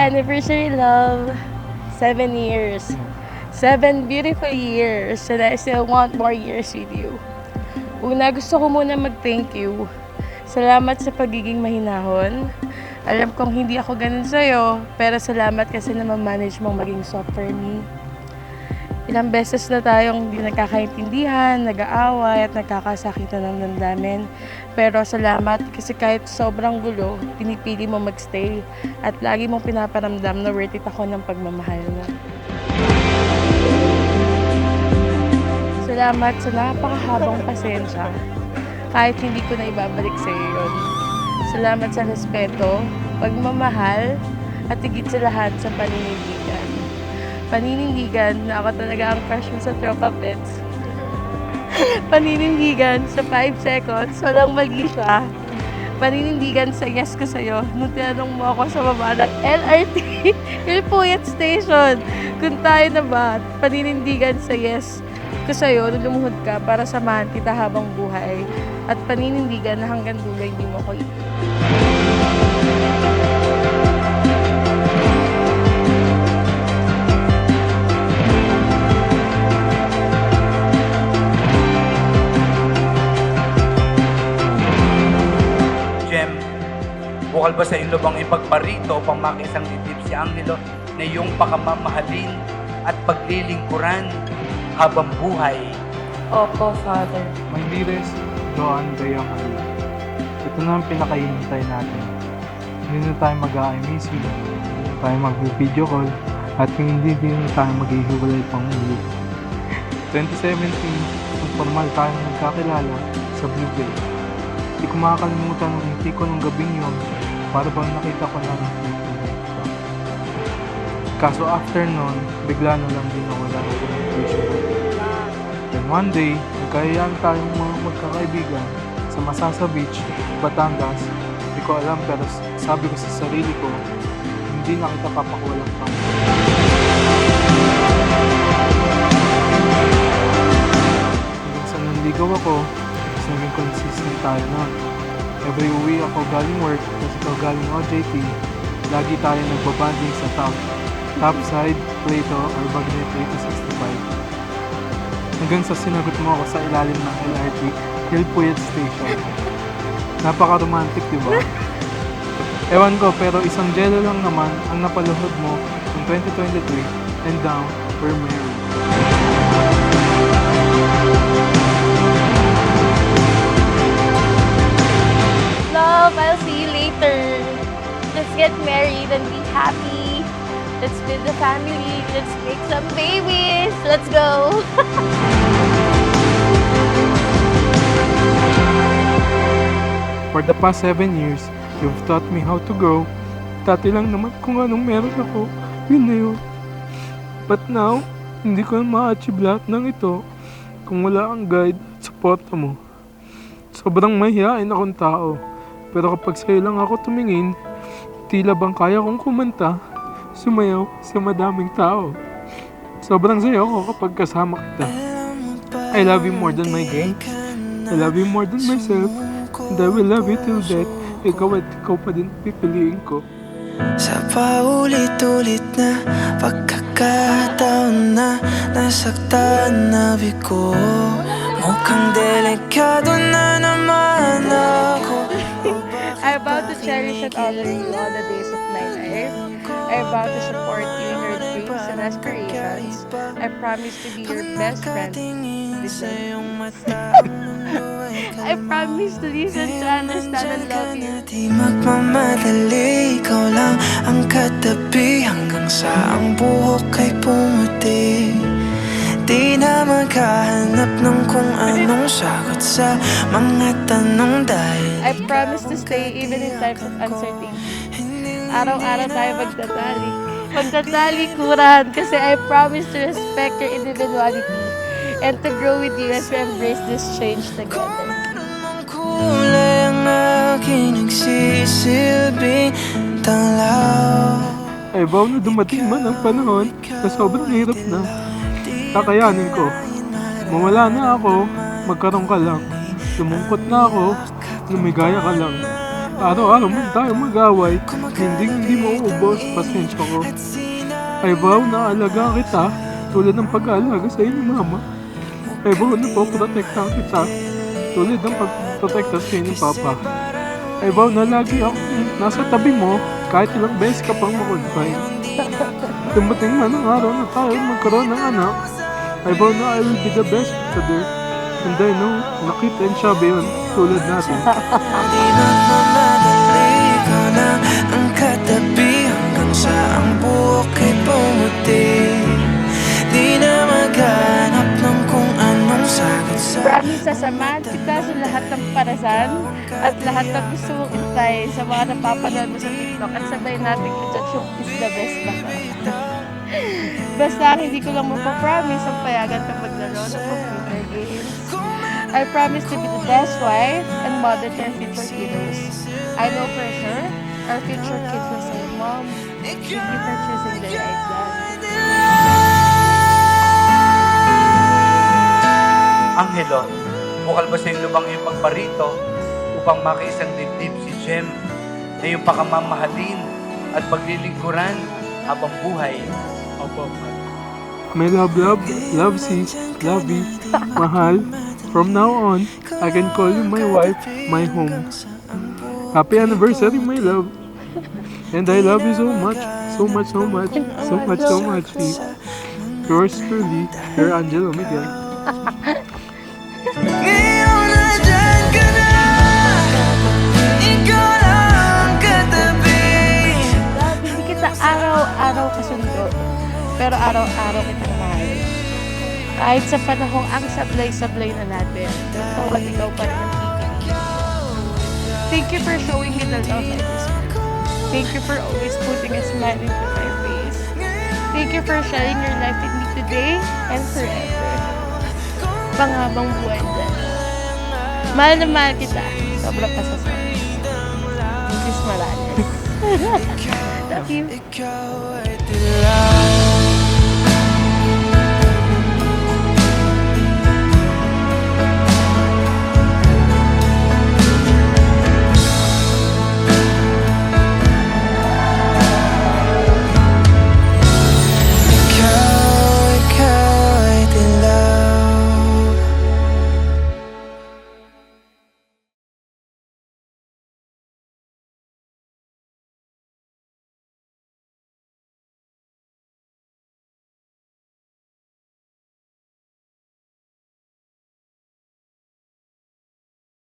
anniversary, love. 7 years. 7 beautiful years. And I still want more years with you. Una, gusto ko muna mag-thank you. Salamat sa pagiging mahinahon. Alam kong hindi ako ganun sa'yo, pero salamat kasi na ma-manage mong maging soft for me. Ilang beses na tayong hindi nagkakaintindihan, nag-aaway at nagkakasakitan ng damdamin. Pero salamat kasi kahit sobrang gulo, pinipili mo magstay at lagi mong pinaparamdam na worth it ako ng pagmamahal mo. Salamat sa napakahabang pasensya kahit hindi ko na ibabalik sa iyo yun. Salamat sa respeto, pagmamahal at higit sa lahat sa paninindigan. Paninindigan na ako talaga ang crush mo sa Tropa Pets. Paninindigan sa 5 seconds, walang mali siya. Paninindigan sa yes ko sa'yo nung tinanong mo ako sa baba ng LRT, Ilpuyat Station, kung tayo na ba. Paninindigan sa yes ko sa'yo nung lumuhod ka para samahan kita habang buhay. At paninindigan na hanggang dulo hindi mo ko iiwan. Bukal ba sa ilo bang ipagparito upang makisang dibdib si Angelo na iyong pakamamahalin at paglilingkuran habang buhay? Opo, Father. My dearest Joan Bea Maria, ito na ang pinakahihintay natin. Hindi na tayo mag-i-miss you, hindi na tayo mag-video call, at hindi din na tayo mag-ihiwalay pang uli. 2017, kung formal tayo nagkakilala sa Blue Bay. Hindi ko makakalimutan ang ngiti ko nung gabing yun, para bang nakita ko na ng kaso after nun, bigla na lang din nawala ang communication natin. Then one day, nagkayaan tayong mga magkakaibigan sa Masasa Beach, Batangas. Hindi ko alam pero sabi ko sa sarili ko, hindi na kita papakuwalang pa. Hanggang sa nanligaw ako, kasi naging consistent tayo nun. Every uwi ako galing work, kasi ito galing OJT, lagi tayo nagbabanding sa Topside, Plato, or Bagnet 865. Hanggang sa sinagot mo ako sa ilalim ng LRT, Ilpuyat Station. Napaka-romantic, di ba? Ewan ko, pero isang jello lang naman ang napaluhod mo ng 2023, and now, we're married. Love, I'll see you later. Let's get married and be happy. Let's build a family. Let's make some babies. Let's go. For the past 7 years, you've taught me how to grow. Dati lang naman kung anong meron ako, yun na yun. But now, hindi ko na ma-achieve lahat ng ito kung wala ang guide at suporta mo. Sobrang mahihain akong tao. Pero kapag sa'yo lang ako tumingin, tila bang kaya kong kumanta, sumayaw sa madaming tao. Sobrang saya ako kapag kasama kita. I love you more than my games. I love you more than myself. And I will love you till death. Ikaw at ikaw pa din pipiliin ko. Sa paulit-ulit na pagkakataon na nasaktan na bigo, mukhang delikado na naman ako. I vow to cherish and honor you all the days of my life. I vow to support you in your dreams and aspirations. I promise to be your best friend. I promise to listen, to understand, and love you. Di magmamadali, ikaw lang ang katabi hanggang sa ang buhok ay pumuti. Di na maghahanap ng kung anong sagot sa mga tanong dahil I promise to stay even in times of uncertainty. Araw-araw tayo magtatali. Magtatalikuran kasi I promise to respect your individuality and to grow with you as we embrace this change together. kulay ang aking nagsisilbing tanglaw. I vow na dumating man ang panahon na sobrang hirap na. Kakayanin ko. Mawala na ako, magkaroon ka lang. Lumungkot na ako, lumigaya ka lang. araw-araw man tayo mag-away, hindi mauubos, pasensya ko. I vow na alagaan kita tulad ng pag-aalaga sa inyo, Mama. I vow na poprotektahan kita tulad ng pagprotekta sa inyo, Papa. I vow na lagi ako nasa tabi mo kahit ilang beses ka pang makonfine. Dumating man ang araw na tayo magkaroon ng anak, I vow na I will be the best father. And I know, nakita and sabi yun, tulad natin. Di nagmamadali, ikaw na ang katabi hanggang sa ang buhok ay pumuti. Di na maghanap ng kung anong sagot sa Promise, sasamahan kita sa lahat ng parasan at lahat ng gusto mong itay sa mga napapanood mo sa TikTok at sabay natin i-judge yung is the best na ka. Basta ang hindi ko lang mapapromise ang payagan ka maglaro ng computer games. I promise to be the best wife and mother to our future kiddos. I know for sure our future kids will say, Mom, thank you for choosing the right dad. Angelo, bukal ba sa iyong lubang iyong pagparito upang makiisang dibdib si Jem na iyong pakamamahalin at paglilingkuran habang buhay? Opo. May love, sis, lovey, mahal. From now on, I can call you my wife, my home. Happy anniversary, my love. And I love you so much, so much, so much, so much, so much, sis. Yours truly, your Angelo Miguel. ngayon na dyan ka na, ikaw lang katabi. Love, hindi kita araw-araw kasundo, pero araw-araw kitang mahal. Kahit sa panahong ang sablay-sablay na natin, bawat ikaw pa rin ang titig. Thank you for showing me the love I deserve. Thank you for always putting a smile into my face. Thank you for sharing your life with me today and forever. Panghabang buhay dyan. Mahal na mahal kita. Sobrang pasasabi. Mrs. Morales. Love you. Ikaw ay dilaw.